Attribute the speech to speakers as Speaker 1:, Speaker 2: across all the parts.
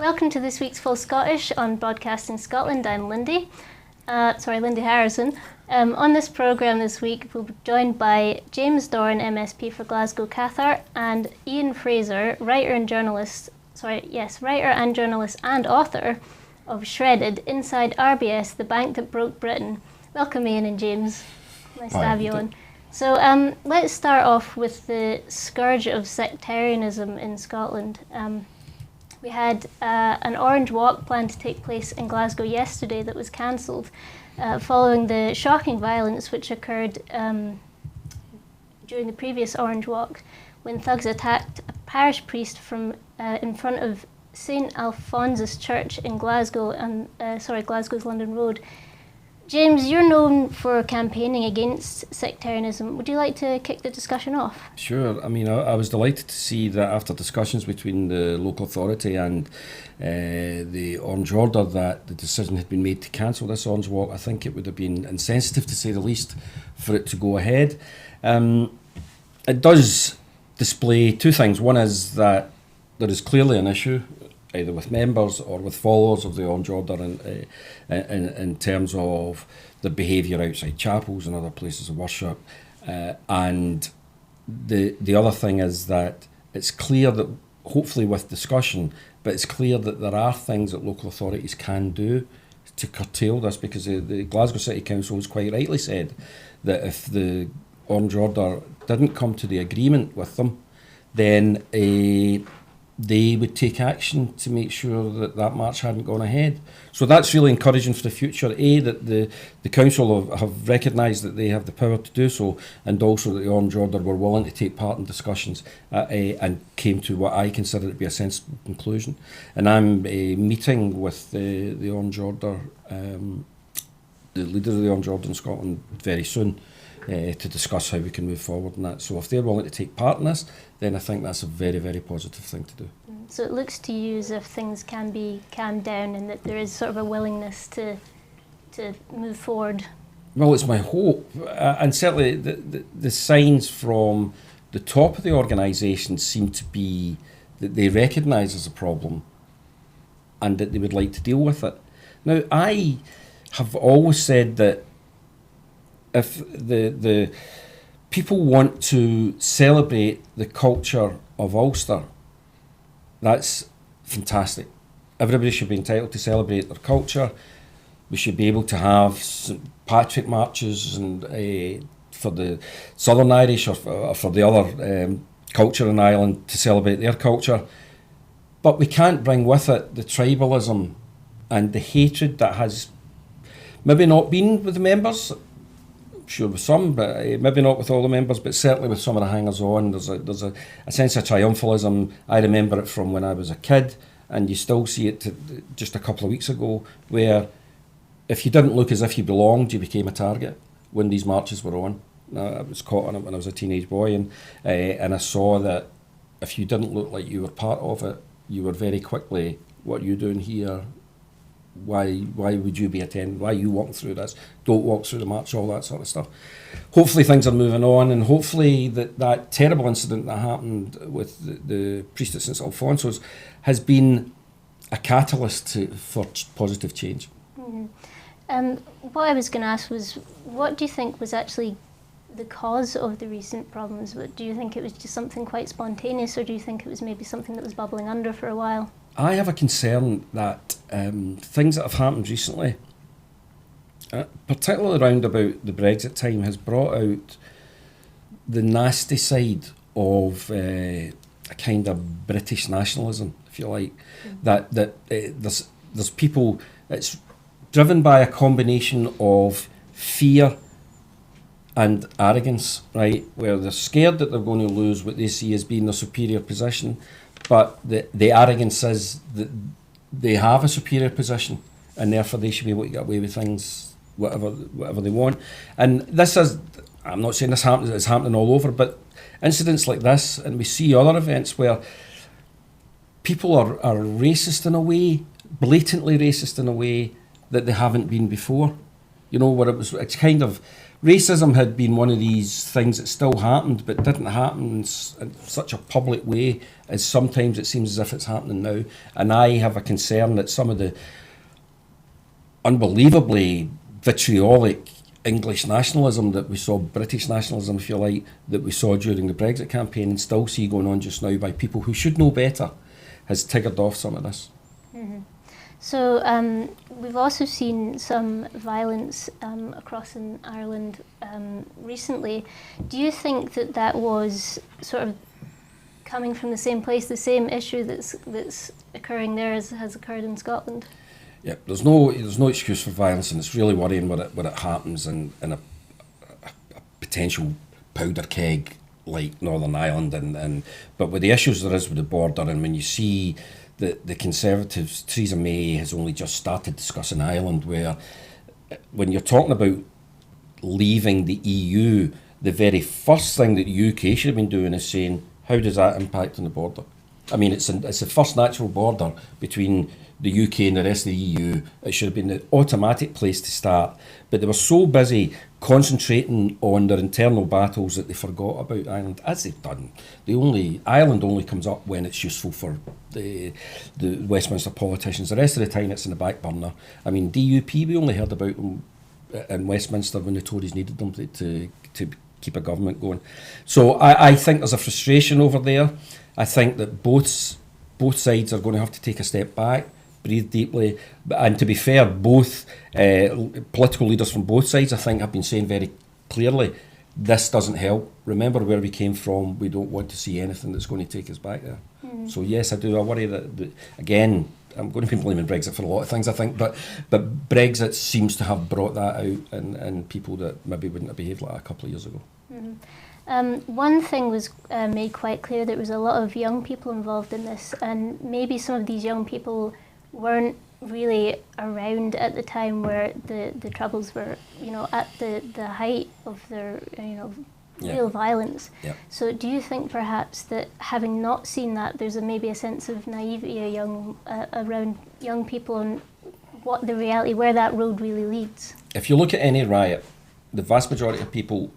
Speaker 1: Welcome to this week's Full Scottish on Broadcasting Scotland. I'm Lindi Harrison. On this programme this week, we'll be joined by James Dornan, MSP for Glasgow Cathcart, and Ian Fraser, writer and journalist and author of Shredded, Inside RBS, the Bank That Broke Britain. Welcome, Ian and James. Nice to have you on. So let's start off with the scourge of sectarianism in Scotland. We had an Orange Walk planned to take place in Glasgow yesterday that was cancelled following the shocking violence which occurred during the previous Orange Walk when thugs attacked a parish priest from in front of St Alphonsus Church in Glasgow, Glasgow's London Road. James, you're known for campaigning against sectarianism. Would you like to kick the discussion off?
Speaker 2: Sure. I mean, I was delighted to see that after discussions between the local authority and the Orange Order that the decision had been made to cancel this Orange Walk. I think it would have been insensitive, to say the least, for it to go ahead. It does display two things. One is that there is clearly an issue, either with members or with followers of the Orange Order in terms of the behaviour outside chapels and other places of worship. And the other thing is that it's clear that, hopefully with discussion, but it's clear that there are things that local authorities can do to curtail this, because the Glasgow City Council has quite rightly said that if the Orange Order didn't come to the agreement with them, then they would take action to make sure that that march hadn't gone ahead. So that's really encouraging for the future, that the council have recognised that they have the power to do so, and also that the Orange Order were willing to take part in discussions and came to what I consider to be a sensible conclusion. And I'm meeting with the Orange Order, the leader of the Orange Order in Scotland very soon, to discuss how we can move forward in that. So if they're willing to take part in this, then I think that's a very, very positive thing to do.
Speaker 1: So it looks to you as if things can be calmed down and that there is sort of a willingness to move forward.
Speaker 2: Well, it's my hope, and certainly the signs from the top of the organisation seem to be that they recognise there's a problem and that they would like to deal with it. Now, I have always said that if the people want to celebrate the culture of Ulster, that's fantastic. Everybody should be entitled to celebrate their culture. We should be able to have St Patrick marches and for the Southern Irish or for the other culture in Ireland to celebrate their culture. But we can't bring with it the tribalism and the hatred that has maybe not been with the members. Sure, with some, but maybe not with all the members, but certainly with some of the hangers-on. There's a sense of triumphalism. I remember it from when I was a kid, and you still see it just a couple of weeks ago, where if you didn't look as if you belonged, you became a target when these marches were on. I was caught on it when I was a teenage boy, and I saw that if you didn't look like you were part of it, you were very quickly, what are you doing here? Why would you be attending? Why are you walking through this? Don't walk through the march, all that sort of stuff. Hopefully things are moving on, and hopefully that terrible incident that happened with the priest at St Alphonsus has been a catalyst for positive change.
Speaker 1: Mm-hmm. What I was going to ask was, what do you think was actually the cause of the recent problems? Do you think it was just something quite spontaneous, or do you think it was maybe something that was bubbling under for a while?
Speaker 2: I have a concern that things that have happened recently, particularly around about the Brexit time, has brought out the nasty side of a kind of British nationalism, if you like. There's people, it's driven by a combination of fear and arrogance, right, where they're scared that they're going to lose what they see as being their superior position, but the arrogance is that they have a superior position and therefore they should be able to get away with things, whatever they want. And this is, I'm not saying this happens, it's happening all over, but incidents like this, and we see other events where people are racist in a way, blatantly racist in a way that they haven't been before. You know, where it's kind of racism had been one of these things that still happened, but didn't happen in such a public way as sometimes it seems as if it's happening now. And I have a concern that some of the unbelievably vitriolic English nationalism that we saw, British nationalism, if you like, that we saw during the Brexit campaign and still see going on just now by people who should know better, has triggered off some of this.
Speaker 1: Mm-hmm. So we've also seen some violence across in Ireland recently. Do you think that that was sort of coming from the same place, the same issue that's occurring there as has occurred in Scotland?
Speaker 2: Yeah, there's no excuse for violence, and it's really worrying when it happens in a potential powder keg like Northern Ireland, but with the issues there is with the border, and when you see the Conservatives, Theresa May has only just started discussing Ireland, where when you're talking about leaving the EU, the very first thing that the UK should have been doing is saying, how does that impact on the border? I mean, it's the first natural border between the UK and the rest of the EU. It should have been the automatic place to start. But they were so busy concentrating on their internal battles that they forgot about Ireland, as they've done. Ireland only comes up when it's useful for the Westminster politicians. The rest of the time it's in the back burner. I mean, DUP, we only heard about them in Westminster when the Tories needed them to keep a government going. So I think there's a frustration over there. I think that both sides are going to have to take a step back, breathe deeply, and to be fair, both political leaders from both sides, I think, have been saying very clearly, this doesn't help. Remember where we came from. We don't want to see anything that's going to take us back there. Mm. So yes, I do. I worry that again, I'm going to be blaming Brexit for a lot of things, I think, but Brexit seems to have brought that out in people that maybe wouldn't have behaved like that a couple of years ago.
Speaker 1: Mm-hmm. One thing was made quite clear, there was a lot of young people involved in this, and maybe some of these young people weren't really around at the time where the Troubles were, at the height of their, real violence. Yep. So do you think perhaps that having not seen that, there's maybe a sense of naivety around young people and what the reality, where that road really leads? If
Speaker 2: you look at any riot, the vast majority of people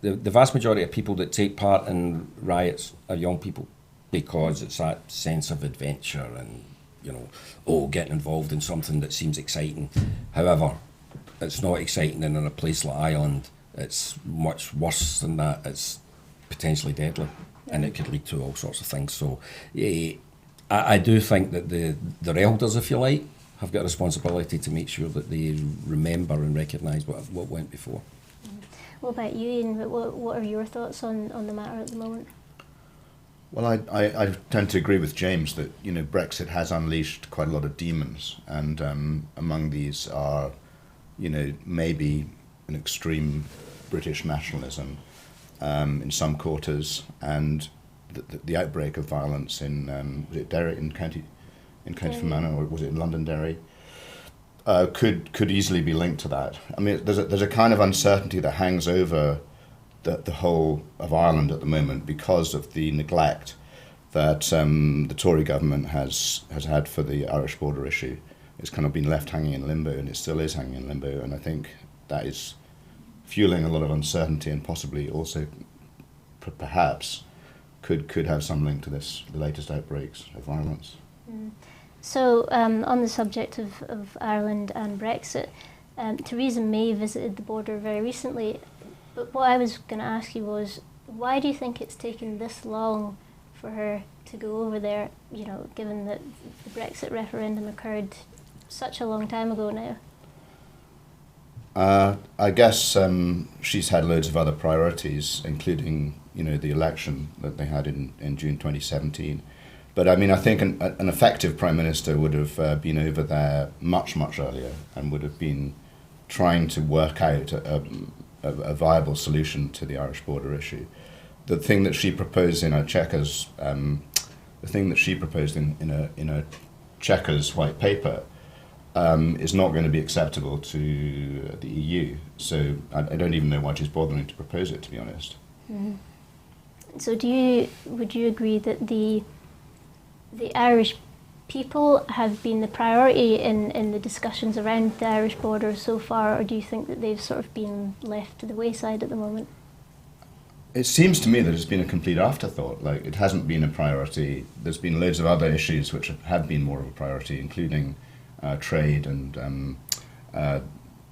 Speaker 2: that take part in riots are young people, because it's that sense of adventure and, getting involved in something that seems exciting. However, it's not exciting, and in a place like Ireland, it's much worse than that. It's potentially deadly, and it could lead to all sorts of things. So I do think that the elders, if you like, have got a responsibility to make sure that they remember and recognise what went before.
Speaker 1: What about you, Ian? What are your thoughts on the matter at the moment?
Speaker 3: Well, I tend to agree with James that Brexit has unleashed quite a lot of demons, and among these are maybe an extreme British nationalism in some quarters, and the outbreak of violence in was it Derry in County Fermanagh, or was it in Londonderry? Could easily be linked to that. I mean, there's a kind of uncertainty that hangs over the whole of Ireland at the moment because of the neglect that the Tory government has had for the Irish border issue. It's kind of been left hanging in limbo, and it still is hanging in limbo. And I think that is fueling a lot of uncertainty, and possibly also, perhaps, could have some link to the latest outbreaks of violence.
Speaker 1: Mm. So, on the subject of Ireland and Brexit, Theresa May visited the border very recently. But what I was going to ask you was, why do you think it's taken this long for her to go over there, given that the Brexit referendum occurred such a long time ago now?
Speaker 3: I guess she's had loads of other priorities, including, the election that they had in June 2017. But I mean, I think an effective Prime Minister would have been over there much, much earlier, and would have been trying to work out a viable solution to the Irish border issue. The thing that she proposed in her Chequers, in a Chequers white paper, is not going to be acceptable to the EU. So I don't even know why she's bothering to propose it, to be honest.
Speaker 1: Mm-hmm. So would you agree that the Irish people have been the priority in the discussions around the Irish border so far, or do you think that they've sort of been left to the wayside at the moment?
Speaker 3: It seems to me that it's been a complete afterthought. Like, it hasn't been a priority. There's been loads of other issues which have been more of a priority, including trade and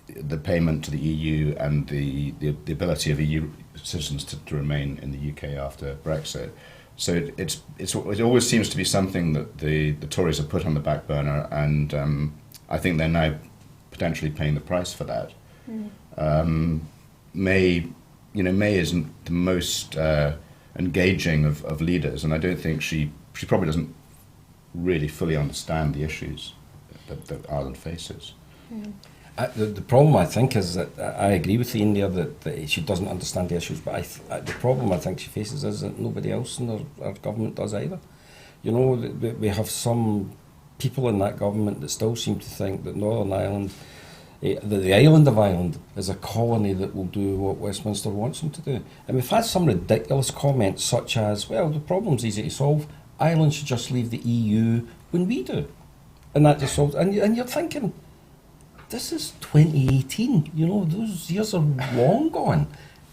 Speaker 3: the payment to the EU and the ability of EU citizens to remain in the UK after Brexit. So it always seems to be something that the Tories have put on the back burner, and I think they're now potentially paying the price for that. May isn't the most engaging of leaders, and I don't think she probably doesn't really fully understand the issues that Ireland faces.
Speaker 2: The problem, I think, is that I agree with Ian there that she doesn't understand the issues, but the problem I think she faces is that nobody else in our government does either. You know, we have some people in that government that still seem to think that Northern Ireland, that the island of Ireland, is a colony that will do what Westminster wants them to do. And we've had some ridiculous comments such as, well, the problem's easy to solve, Ireland should just leave the EU when we do. And that just solves, and you're thinking, this is 2018, you know, those years are long gone.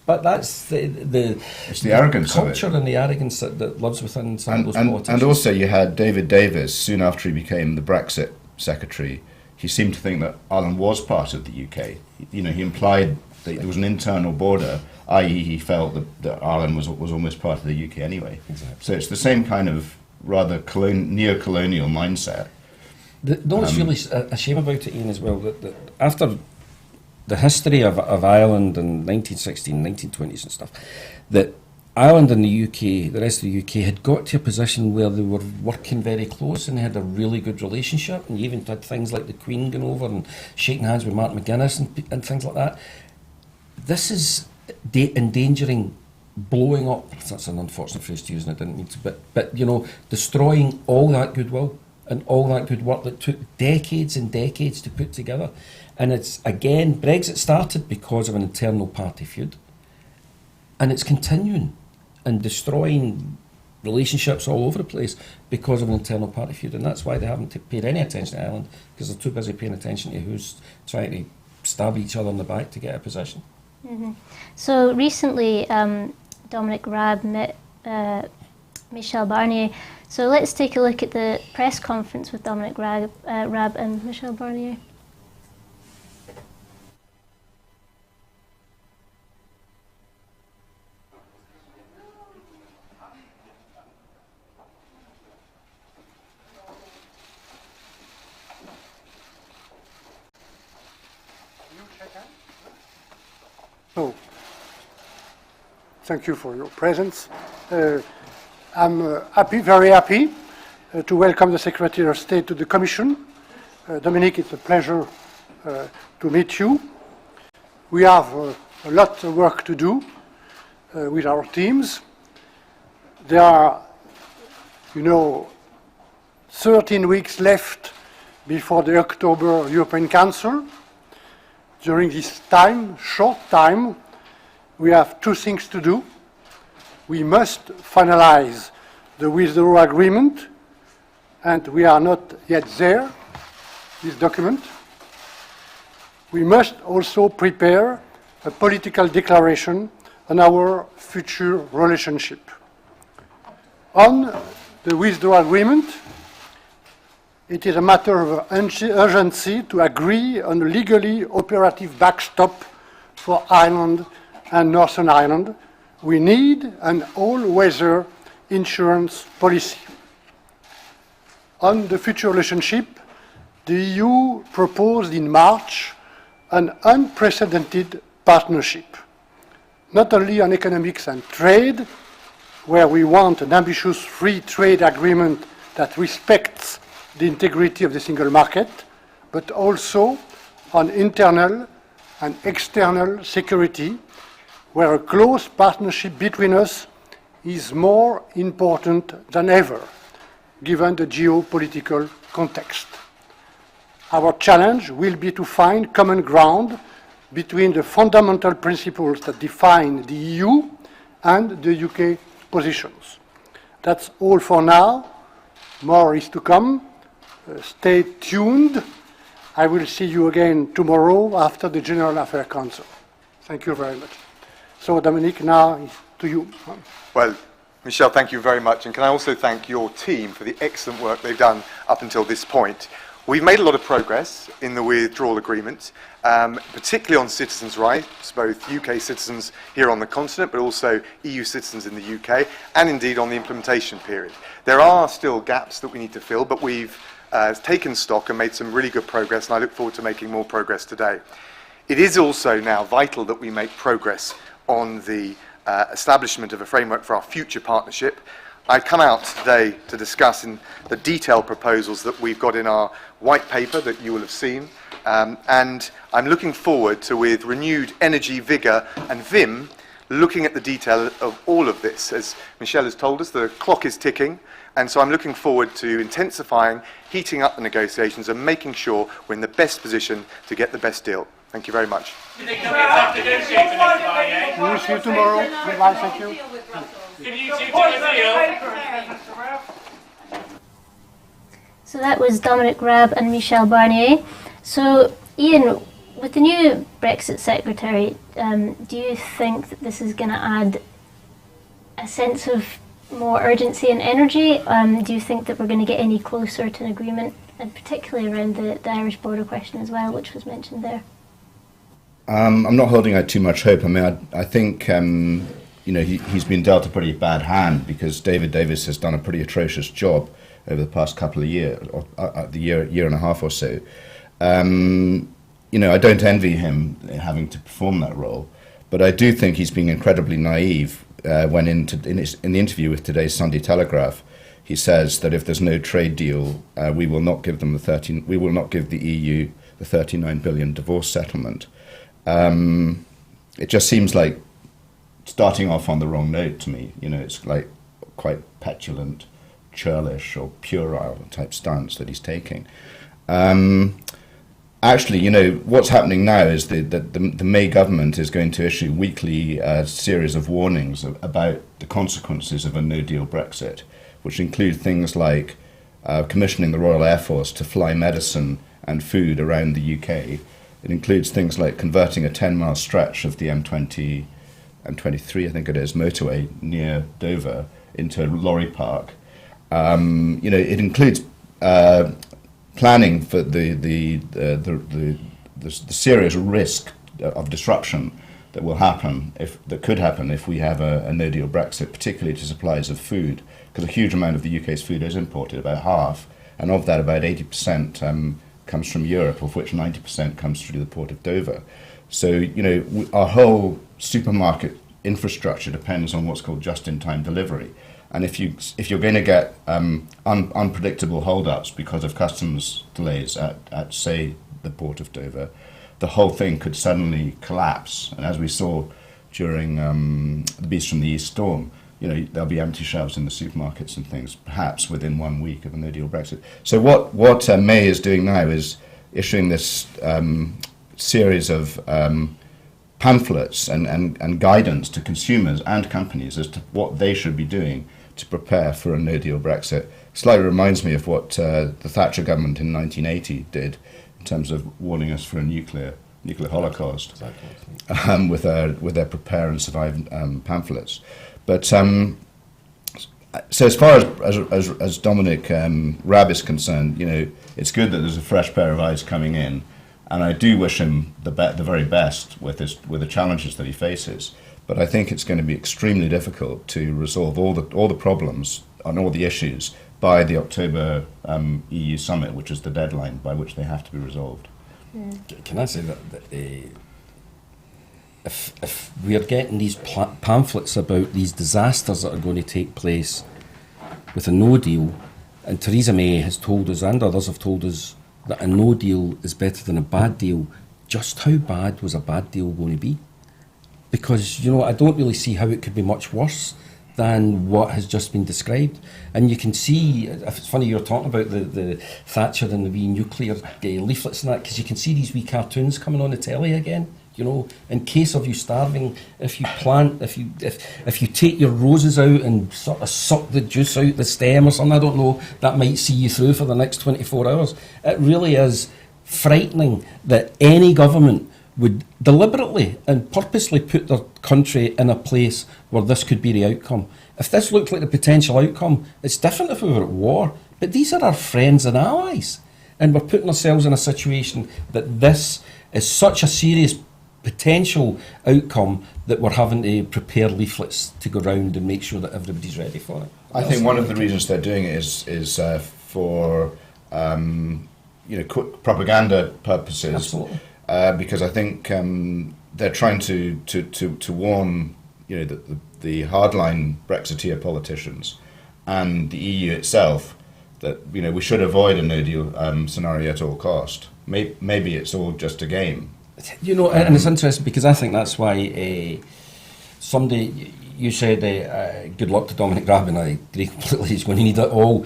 Speaker 2: But that's
Speaker 3: it's the arrogance
Speaker 2: culture
Speaker 3: of it.
Speaker 2: And the arrogance that lives within some of those politicians.
Speaker 3: And also you had David Davis, soon after he became the Brexit secretary, he seemed to think that Ireland was part of the UK. You know, he implied that there was an internal border, i.e. he felt that Ireland was almost part of the UK anyway.
Speaker 2: Exactly.
Speaker 3: So it's the same kind of rather neo-colonial mindset.
Speaker 2: What's really a shame about it, Ian, as well, that after the history of Ireland in 1916, 1920s and stuff, that Ireland and the UK, the rest of the UK, had got to a position where they were working very close and they had a really good relationship, and you even had things like the Queen going over and shaking hands with Martin McGuinness and things like that. This is endangering blowing up, that's an unfortunate phrase to use and I didn't mean to, but you know, destroying all that goodwill and all that good work that took decades and decades to put together. And it's, again, Brexit started because of an internal party feud, and it's continuing and destroying relationships all over the place because of an internal party feud, and that's why they haven't paid any attention to Ireland, because they're too busy paying attention to who's trying to stab each other in the back to get a position.
Speaker 1: Mm-hmm. So recently, Dominic Raab met Michel Barnier. So let's take a look at the press conference with Dominic Raab and Michel Barnier.
Speaker 4: So, thank you for your presence. I'm very happy to welcome the Secretary of State to the Commission. Dominic, it's a pleasure to meet you. We have a lot of work to do with our teams. There are, 13 weeks left before the October European Council. During this short time, we have two things to do. We must finalize the withdrawal agreement, and we are not yet there, this document. We must also prepare a political declaration on our future relationship. On the withdrawal agreement, it is a matter of urgency to agree on a legally operative backstop for Ireland and Northern Ireland. We need an all-weather insurance policy. On the future relationship, the EU proposed in March an unprecedented partnership, not only on economics and trade, where we want an ambitious free trade agreement that respects the integrity of the single market, but also on internal and external security, where a close partnership between us is more important than ever, given the geopolitical context. Our challenge will be to find common ground between the fundamental principles that define the EU and the UK positions. That's all for now. More is to come. Stay tuned. I will see you again tomorrow after the General Affairs Council. Thank you very much. So, Dominique, now to you.
Speaker 5: Well, Michel, thank you very much. And can I also thank your team for the excellent work they've done up until this point. We've made a lot of progress in the withdrawal agreement, particularly on citizens' rights, both UK citizens here on the continent, but also EU citizens in the UK, and indeed on the implementation period. There are still gaps that we need to fill, but we've taken stock and made some really good progress, and I look forward to making more progress today. It is also now vital that we make progress on the establishment of a framework for our future partnership. I come out today to discuss in the detailed proposals that we've got in our white paper that you will have seen, and I'm looking forward to, with renewed energy, vigour and vim, looking at the detail of all of this. As Michel has told us, the clock is ticking, and so I'm looking forward to intensifying, heating up the negotiations and making sure we're in the best position to get the best deal. Thank you very much.
Speaker 4: We will see you tomorrow. Goodbye, thank you.
Speaker 1: So that was Dominic Raab and Michel Barnier. So, Ian, with the new Brexit Secretary, do you think that this is going to add a sense of more urgency and energy? Do you think that we're going to get any closer to an agreement, and particularly around the Irish border question as well, which was mentioned there?
Speaker 3: I'm not holding out too much hope. I mean, I think he's been dealt a pretty bad hand, because David Davis has done a pretty atrocious job over the past couple of years, or the year and a half or so. I don't envy him having to perform that role, but I do think he's being incredibly naive. When in the interview with today's Sunday Telegraph, he says that if there's no trade deal, we will not give the EU the 39 billion divorce settlement. It just seems like starting off on the wrong note to me. It's like quite petulant, churlish or puerile type stance that he's taking. Actually, what's happening now is that the May government is going to issue weekly series of warnings about the consequences of a no-deal Brexit, which include things like commissioning the Royal Air Force to fly medicine and food around the UK. It includes things like converting a 10-mile stretch of the M23, I think it is, motorway near Dover into a lorry park. It includes planning for the serious risk of disruption that could happen if we have a no-deal Brexit, particularly to supplies of food, because a huge amount of the UK's food is imported, about half, and of that, about 80% comes from Europe, of which 90% comes through the port of Dover. So, our whole supermarket infrastructure depends on what's called just-in-time delivery. And if you're going to get unpredictable hold-ups because of customs delays at say the port of Dover, the whole thing could suddenly collapse. And as we saw during the Beast from the East storm, there'll be empty shelves in the supermarkets and things, perhaps within 1 week of a no-deal Brexit. So what May is doing now is issuing this series of pamphlets and guidance to consumers and companies as to what they should be doing to prepare for a no-deal Brexit. Slightly reminds me of what the Thatcher government in 1980 did in terms of warning us for a nuclear holocaust, exactly. with their prepare and survive pamphlets. But so as far as Dominic Raab is concerned, it's good that there's a fresh pair of eyes coming in, and I do wish him the very best with the challenges that he faces. But I think it's going to be extremely difficult to resolve all the problems on all the issues by the October EU summit, which is the deadline by which they have to be resolved.
Speaker 2: Can I say that if we are getting these pamphlets about these disasters that are going to take place with a no deal, and Theresa May has told us, and others have told us, that a no deal is better than a bad deal, just how bad was a bad deal going to be? Because, I don't really see how it could be much worse than what has just been described. And you can see, if it's funny you're talking about the Thatcher and the wee nuclear leaflets and that, because you can see these wee cartoons coming on the telly again. You know, in case of you starving, if you take your roses out and sort of suck the juice out the stem or something, I don't know, that might see you through for the next 24 hours. It really is frightening that any government would deliberately and purposely put their country in a place where this could be the outcome. If this looked like the potential outcome, it's different if we were at war, but these are our friends and allies, and we're putting ourselves in a situation that this is such a serious potential outcome that we're having to prepare leaflets to go round and make sure that everybody's ready for it.
Speaker 3: I think one of the reasons they're doing it is for quick propaganda purposes.
Speaker 2: Absolutely.
Speaker 3: Because I think they're trying to warn the hardline Brexiteer politicians and the EU itself that we should avoid a no deal scenario at all cost. Maybe it's all just a game.
Speaker 2: And it's interesting because I think that's why somebody, you said good luck to Dominic Raab, and I agree completely, he's going to need it all,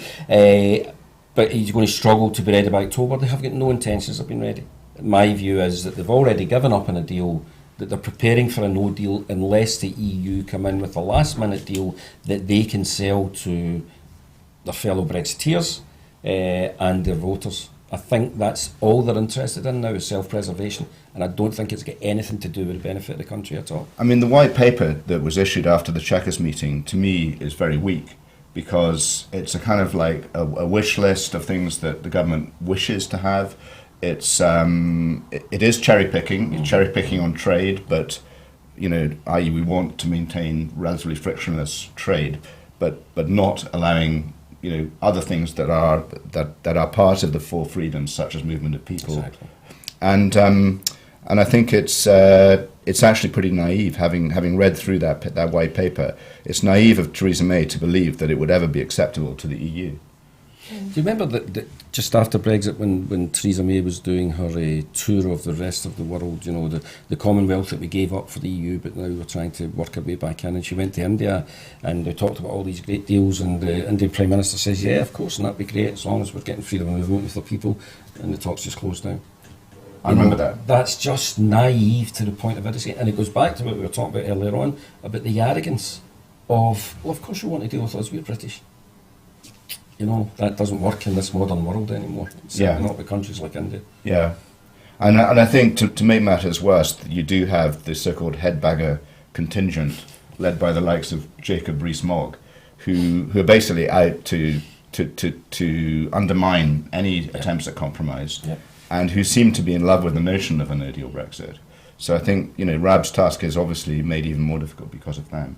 Speaker 2: but he's going to struggle to be ready by October. They have got no intentions of being ready. My view is that they've already given up on a deal, that they're preparing for a no deal unless the EU come in with a last minute deal that they can sell to their fellow Brexiteers and their voters. I think that's all they're interested in now is self-preservation, and I don't think it's got anything to do with the benefit of the country at all.
Speaker 3: I mean, the white paper that was issued after the Chequers meeting, to me, is very weak, because it's a kind of like a wish list of things that the government wishes to have. It is cherry-picking, it's cherry-picking on trade, but, i.e. we want to maintain relatively frictionless trade, but not allowing other things that are part of the four freedoms, such as movement of people.
Speaker 2: Exactly.
Speaker 3: And I think it's actually pretty naive, having read through that white paper. It's naive of Theresa May to believe that it would ever be acceptable to the EU.
Speaker 2: Do you remember that just after Brexit, when Theresa May was doing her tour of the rest of the world, the Commonwealth that we gave up for the EU, but now we're trying to work our way back in, and she went to India and they talked about all these great deals, and the Indian Prime Minister says, yeah, of course, and that'd be great as long as we're getting freedom of movement for the people, and the talks just closed down.
Speaker 3: I remember that.
Speaker 2: That's just naive to the point of idiocy, and it goes back to what we were talking about earlier on, about the arrogance of, well, of course you want to deal with us, we're British. That doesn't work in this modern world anymore. Certainly not with countries like India. Yeah.
Speaker 3: And I think to make matters worse, you do have the so-called headbagger contingent led by the likes of Jacob Rees-Mogg, who are basically out to undermine any attempts at compromise, and who seem to be in love with the notion of a no-deal Brexit. So I think Raab's task is obviously made even more difficult because of that.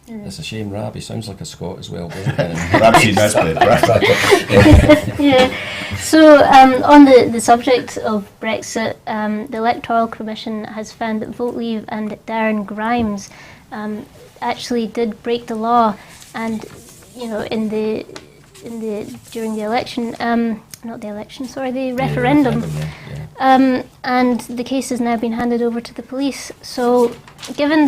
Speaker 2: It's a shame, Raab. He sounds like a Scot as well, doesn't he?
Speaker 3: Raab's Nesbitt, right?
Speaker 1: Yeah. So on the subject of Brexit, the Electoral Commission has found that Vote Leave and Darren Grimes actually did break the law, and during the election, the referendum. And the case has now been handed over to the police. So, given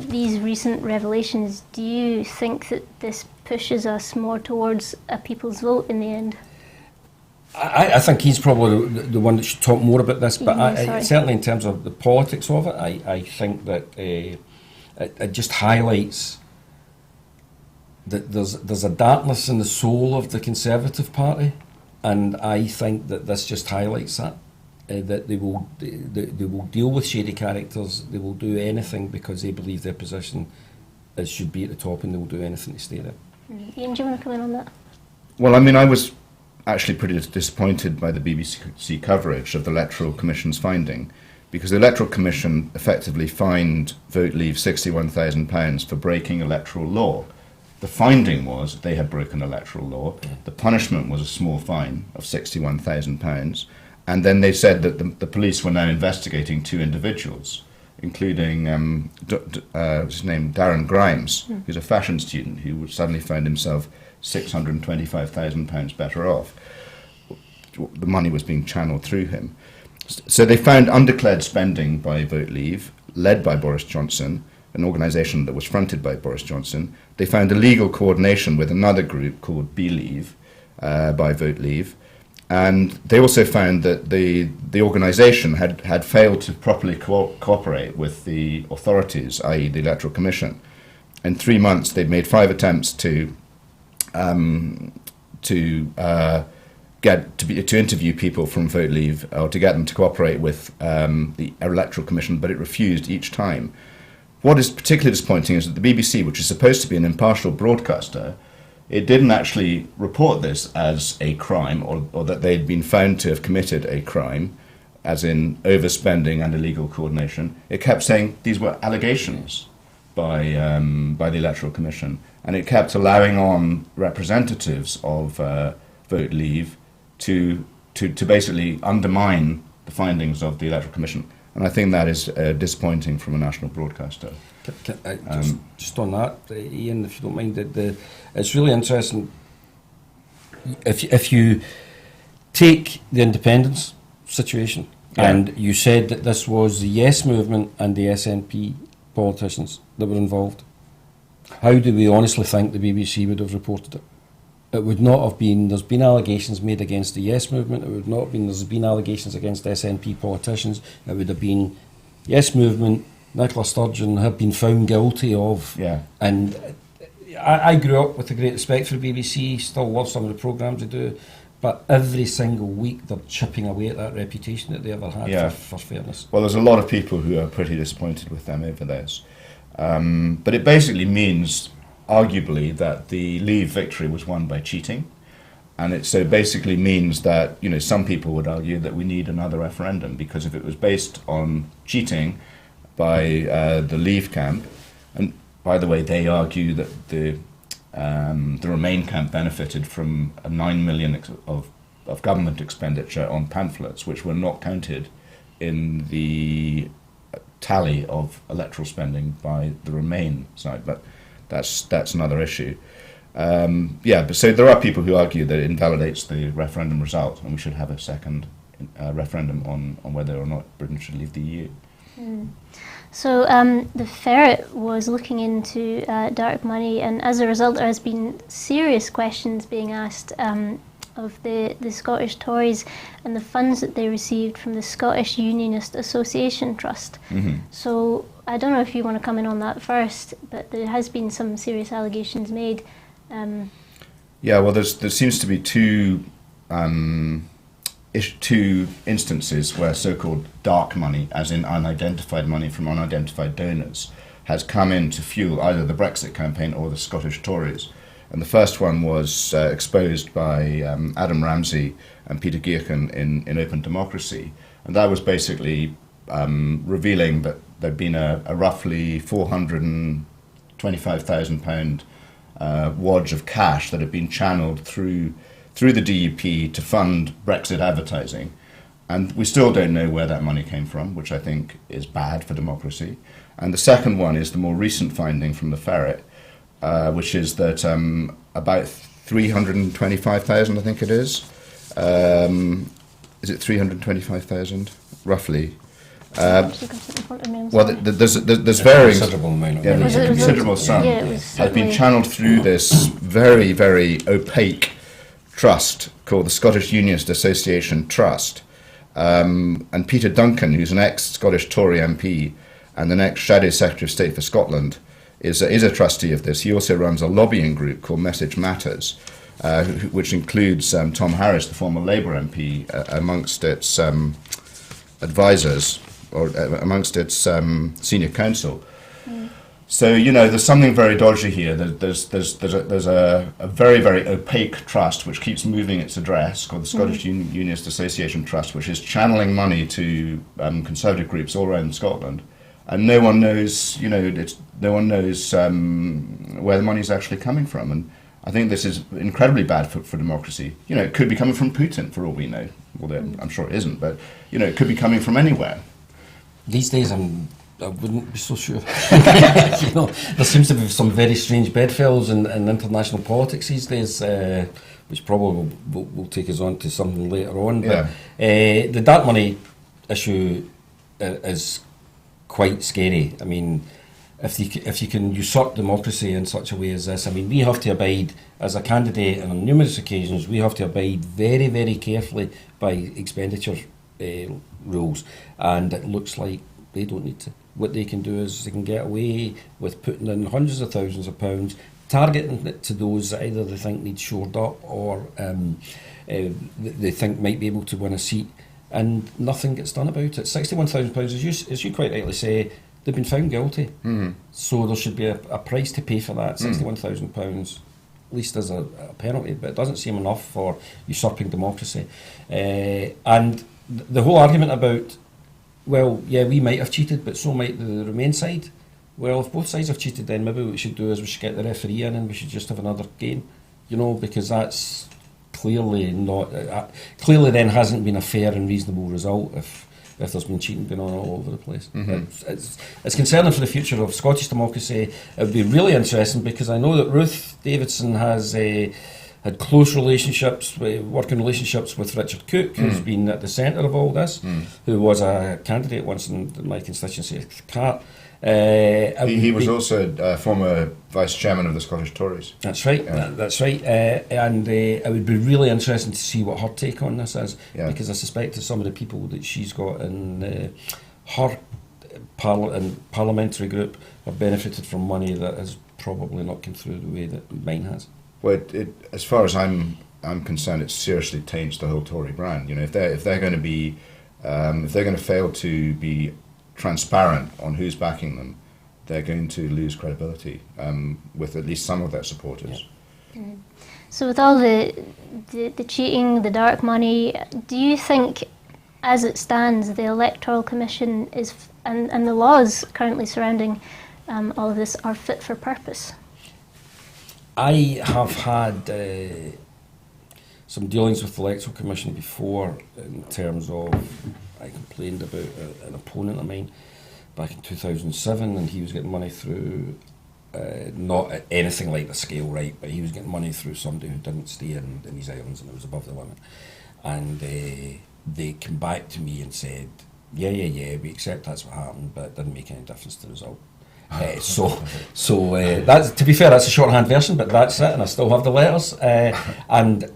Speaker 1: these recent revelations, do you think that this pushes us more towards a people's vote in the end?
Speaker 2: I think he's probably the one that should talk more about this, but certainly in terms of the politics of it, I think that it just highlights that there's a darkness in the soul of the Conservative Party, and I think that this just highlights that. That they will deal with shady characters, they will do anything because they believe their position should be at the top, and they will do anything to stay there.
Speaker 1: Ian, do you want to come in on that?
Speaker 3: Well, I mean, I was actually pretty disappointed by the BBC coverage of the Electoral Commission's finding, because the Electoral Commission effectively fined Vote Leave £61,000 for breaking electoral law. The finding was they had broken electoral law. The punishment was a small fine of £61,000. And then they said that the police were now investigating two individuals, including his name, Darren Grimes, who's a fashion student who suddenly found himself £625,000 better off. The money was being channeled through him. So they found undeclared spending by Vote Leave, led by Boris Johnson, an organisation that was fronted by Boris Johnson. They found illegal coordination with another group called Believe by Vote Leave. And they also found that the organisation had failed to properly cooperate with the authorities, i.e. the Electoral Commission. In 3 months, they'd made 5 attempts to interview people from Vote Leave, or to get them to cooperate with the Electoral Commission, but it refused each time. What is particularly disappointing is that the BBC, which is supposed to be an impartial broadcaster, it didn't actually report this as a crime, or that they'd been found to have committed a crime, as in overspending and illegal coordination. It kept saying these were allegations by the Electoral Commission, and it kept allowing on representatives of Vote Leave to basically undermine the findings of the Electoral Commission. And I think that is disappointing from a national broadcaster.
Speaker 2: Just on that, Ian, if you don't mind, it's really interesting. If you take the independence situation, and you said that this was the Yes movement and the SNP politicians that were involved, how do we honestly think the BBC would have reported it? It would not have been, there's been allegations made against the Yes movement, it would not have been, there's been allegations against SNP politicians, it would have been Yes movement, Nicola Sturgeon have been found guilty of.
Speaker 3: Yeah.
Speaker 2: And I grew up with a great respect for the BBC, still love some of the programmes they do, but every single week they're chipping away at that reputation that they ever had for fairness.
Speaker 3: Well, there's a lot of people who are pretty disappointed with them over this. But it basically means, arguably, that the Leave victory was won by cheating. And it so basically means that, some people would argue that we need another referendum, because if it was based on cheating by the Leave camp, and by the way, they argue that the Remain camp benefited from a 9 million of government expenditure on pamphlets, which were not counted in the tally of electoral spending by the Remain side, but that's another issue. But so there are people who argue that it invalidates the referendum result, and we should have a second referendum on whether or not Britain should leave the EU.
Speaker 1: So the Ferret was looking into dark money, and as a result there has been serious questions being asked of the Scottish Tories and the funds that they received from the Scottish Unionist Association Trust. Mm-hmm. So I don't know if you want to come in on that first, but there has been some serious allegations made.
Speaker 3: There seems to be two instances where so-called dark money, as in unidentified money from unidentified donors, has come in to fuel either the Brexit campaign or the Scottish Tories. And the first one was exposed by Adam Ramsey and Peter Gearkin in Open Democracy. And that was basically revealing that there'd been a roughly £425,000 wodge of cash that had been channeled through the DUP to fund Brexit advertising. And we still don't know where that money came from, which I think is bad for democracy. And the second one is the more recent finding from the Ferret, which is that about 325,000, I think it is. Is it 325,000, roughly? There's varying.
Speaker 2: Considerable amount.
Speaker 3: Yeah, there's a considerable sum. Has been channeled through this very, very opaque trust called the Scottish Unionist Association Trust. And Peter Duncan, who's an ex-Scottish Tory MP and the next Shadow Secretary of State for Scotland, is a trustee of this. He also runs a lobbying group called Message Matters, which includes Tom Harris, the former Labour MP, amongst its advisors, or amongst its senior counsel. So, there's something very dodgy here. There's a very, very opaque trust which keeps moving its address, called the Scottish Unionist Association Trust, which is channeling money to conservative groups all around Scotland. And no one knows, where the money is actually coming from. And I think this is incredibly bad for democracy. It could be coming from Putin, for all we know, although I'm sure it isn't. But, it could be coming from anywhere.
Speaker 2: These days, I wouldn't be so sure. There seems to be some very strange bedfellows in international politics these days, which probably will take us on to something later on. But the dark money issue is quite scary. I mean, if you can usurp democracy in such a way as this, I mean, we have to abide, as a candidate and on numerous occasions, we have to abide very, very carefully by expenditure rules, and it looks like they don't need to. What they can do is they can get away with putting in hundreds of thousands of pounds, targeting it to those that either they think need shored up or they think might be able to win a seat, and nothing gets done about it. £61,000, as you quite rightly say, they've been found guilty. Mm-hmm. So there should be a price to pay for that, £61,000, at least as a penalty, but it doesn't seem enough for usurping democracy. And the whole argument about, well, yeah, we might have cheated, but so might the Remain side. Well, if both sides have cheated, then maybe what we should do is we should get the referee in and we should just have another game, because that's clearly not, clearly then hasn't been a fair and reasonable result if there's been cheating going on all over the place. Mm-hmm. It's concerning for the future of Scottish democracy. It would be really interesting, because I know that Ruth Davidson has had close relationships, working relationships with Richard Cook, who's been at the centre of all this, who was a candidate once in my constituency of Cathcart.
Speaker 3: He was also a former vice chairman of the Scottish Tories.
Speaker 2: That's right. That's right. And it would be really interesting to see what her take on this is, because I suspect that some of the people that she's got in her parliamentary group have benefited from money that has probably not come through the way that mine has.
Speaker 3: Well, as far as I'm concerned, it seriously taints the whole Tory brand. If they're going to be, if they're going to fail to be transparent on who's backing them, they're going to lose credibility with at least some of their supporters.
Speaker 1: Yeah. Mm. So with all the cheating, the dark money, do you think, as it stands, the Electoral Commission and the laws currently surrounding all of this are fit for purpose?
Speaker 2: I have had some dealings with the Electoral Commission before, in terms of, I complained about an opponent of mine back in 2007, and he was getting money through, not at anything like the scale, right, but he was getting money through somebody who didn't stay in these islands and it was above the limit. And they came back to me and said, yeah, we accept that's what happened, but it didn't make any difference to the result. So that's, to be fair, that's a shorthand version, but that's it, and I still have the letters. And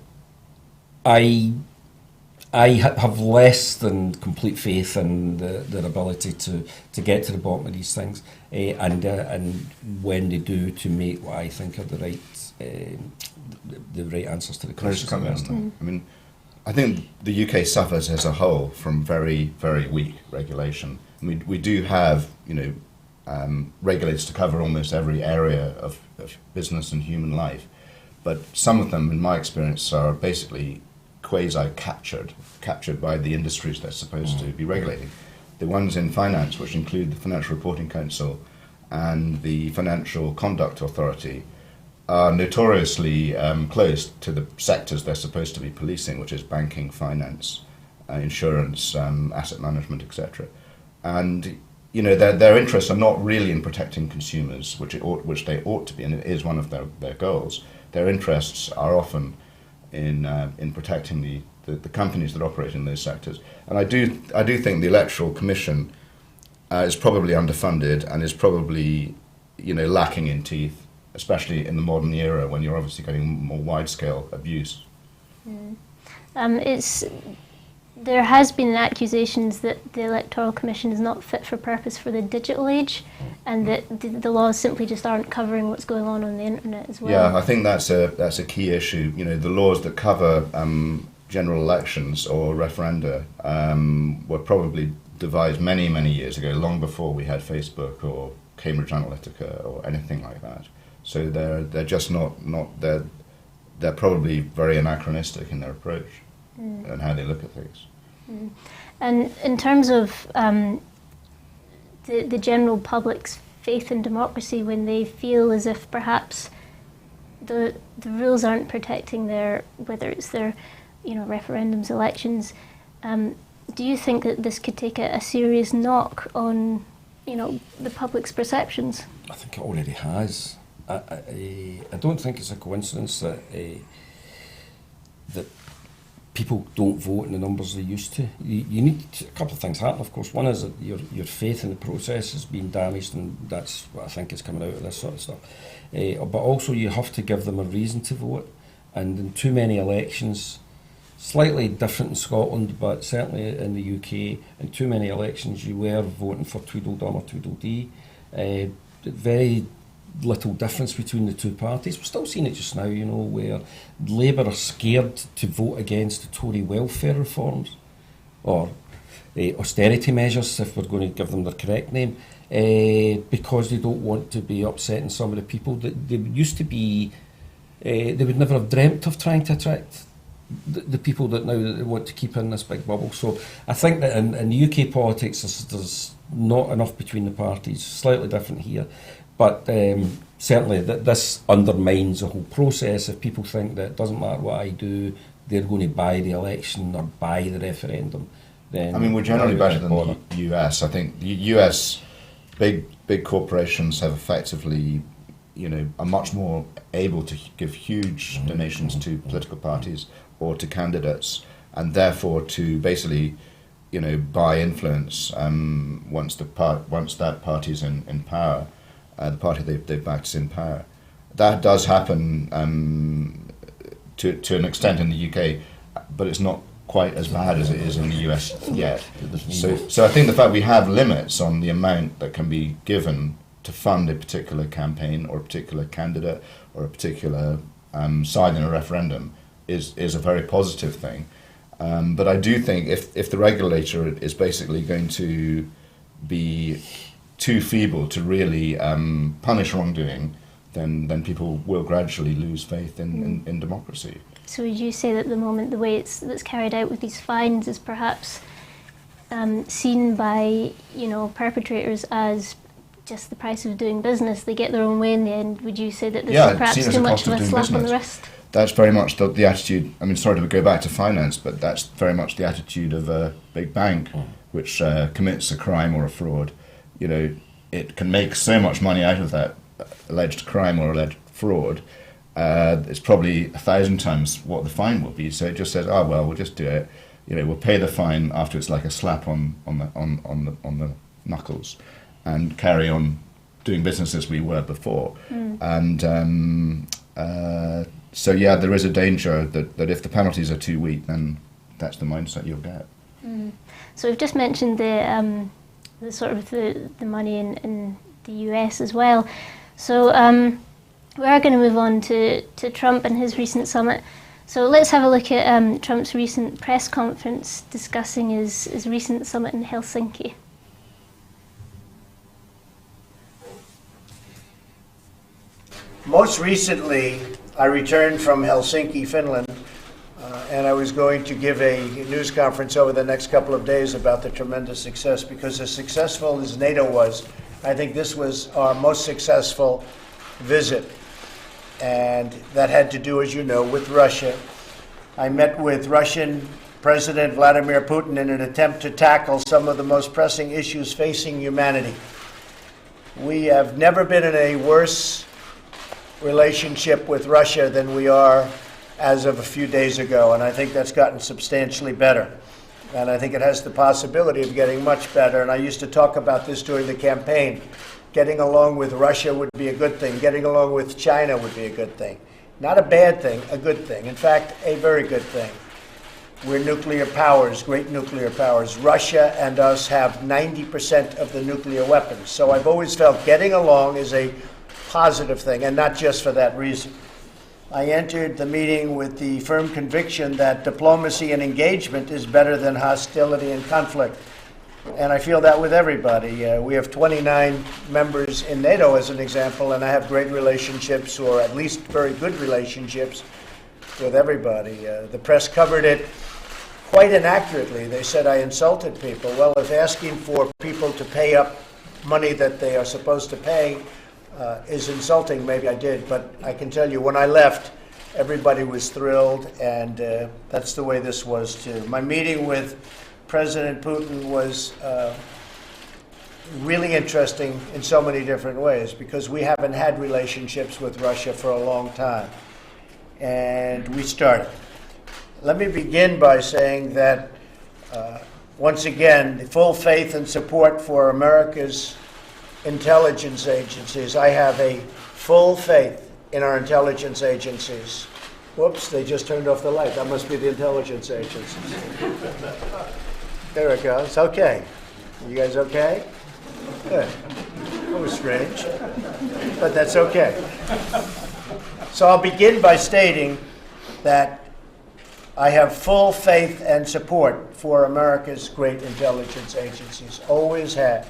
Speaker 2: I have less than complete faith in their ability to get to the bottom of these things, and when they do, to make what I think are the right answers to the questions.
Speaker 3: I mean, I think the UK suffers as a whole from very, very weak regulation. We do have, regulators to cover almost every area of business and human life, but some of them, in my experience, are basically quasi-captured by the industries they're supposed to be regulating. The ones in finance, which include the Financial Reporting Council and the Financial Conduct Authority, are notoriously close to the sectors they're supposed to be policing, which is banking, finance, insurance, asset management, etc. And their interests are not really in protecting consumers, which they ought to be, and it is one of their goals. Their interests are often in protecting the companies that operate in those sectors. And I do think the Electoral Commission is probably underfunded and is probably lacking in teeth, especially in the modern era when you're obviously getting more wide-scale abuse.
Speaker 1: There has been accusations that the Electoral Commission is not fit for purpose for the digital age, and that the laws simply just aren't covering what's going on the internet as well.
Speaker 3: Yeah, I think that's a key issue. The laws that cover general elections or referenda were probably devised many, many years ago, long before we had Facebook or Cambridge Analytica or anything like that. So they're just not they're probably very anachronistic in their approach and how they look at things.
Speaker 1: And in terms of the general public's faith in democracy, when they feel as if perhaps the rules aren't protecting whether it's their referendums, elections, do you think that this could take a serious knock on the public's perceptions?
Speaker 2: I think it already has. I don't think it's a coincidence that people don't vote in the numbers they used to. You need a couple of things happen, of course. One is that your faith in the process has been damaged, and that's what I think is coming out of this sort of stuff. But also you have to give them a reason to vote. And in too many elections, slightly different in Scotland, but certainly in the UK, in too many elections you were voting for Tweedledum or Tweedledee. Very little difference between the two parties. We're still seeing it just now, you know, where Labour are scared to vote against the Tory welfare reforms or austerity measures, if we're going to give them their correct name, because they don't want to be upsetting some of the people that they used to be. They would never have dreamt of trying to attract the people that now that they want to keep in this big bubble. So I think that in UK politics there's not enough between the parties, slightly different here. But certainly this undermines the whole process. If people think that it doesn't matter what I do, they're going to buy the election or buy the referendum, then... I
Speaker 3: mean, we're generally better than the US. I think the US, big corporations have effectively, you know, are much more able to give huge donations to political parties or to candidates, and therefore to basically, you know, buy influence once that party's in power. The party they've backed is in power. That does happen to an extent in the UK, but it's not quite as bad as it is in the US yet. So I think the fact we have limits on the amount that can be given to fund a particular campaign or a particular candidate or a particular side in a referendum is a very positive thing. But I do think if the regulator is basically going to be too feeble to really punish wrongdoing, then people will gradually lose faith in democracy.
Speaker 1: So would you say that at the moment the way that's carried out with these fines is perhaps seen by, you know, perpetrators as just the price of doing business? They get their own way in the end. Would you say that this is perhaps too much of a slap on the wrist?
Speaker 3: That's very much the attitude. I mean, sorry to go back to finance, but that's very much the attitude of a big bank which commits a crime or a fraud. You know, it can make so much money out of that alleged crime or alleged fraud. It's probably 1,000 times what the fine will be. So it just says, oh well, we'll just do it. You know, we'll pay the fine after it's like a slap on the knuckles, and carry on doing business as we were before. And so yeah, there is a danger that if the penalties are too weak, then that's the mindset you'll get.
Speaker 1: So we've just mentioned the sort of the money in the US as well. So we are going to move on to Trump and his recent summit. So let's have a look at Trump's recent press conference discussing his recent summit in Helsinki.
Speaker 6: Most recently, I returned from Helsinki, Finland, and I was going to give a news conference over the next couple of days about the tremendous success, because as successful as NATO was, I think this was our most successful visit. And that had to do, as you know, with Russia. I met with Russian President Vladimir Putin in an attempt to tackle some of the most pressing issues facing humanity. We have never been in a worse relationship with Russia than we are as of a few days ago, and I think that's gotten substantially better. And I think it has the possibility of getting much better, and I used to talk about this during the campaign. Getting along with Russia would be a good thing. Getting along with China would be a good thing. Not a bad thing, a good thing. In fact, a very good thing. We're nuclear powers, great nuclear powers. Russia and us have 90% of the nuclear weapons. So I've always felt getting along is a positive thing, and not just for that reason. I entered the meeting with the firm conviction that diplomacy and engagement is better than hostility and conflict. And I feel that with everybody. We have 29 members in NATO, as an example, and I have great relationships, or at least very good relationships, with everybody. The press covered it quite inaccurately. They said I insulted people. Well, if asking for people to pay up money that they are supposed to pay is insulting, maybe I did. But I can tell you, when I left, everybody was thrilled, and that's the way this was, too. My meeting with President Putin was really interesting in so many different ways, because we haven't had relationships with Russia for a long time. And we started. let me begin by saying that, once again, the full faith and support for America's intelligence agencies. I have a full faith in our intelligence agencies. Whoops, they just turned off the light. That must be the intelligence agencies. There it goes. Okay. You guys okay? Good. That was strange, but that's okay. So I'll begin by stating that I have full faith and support for America's great intelligence agencies, always had.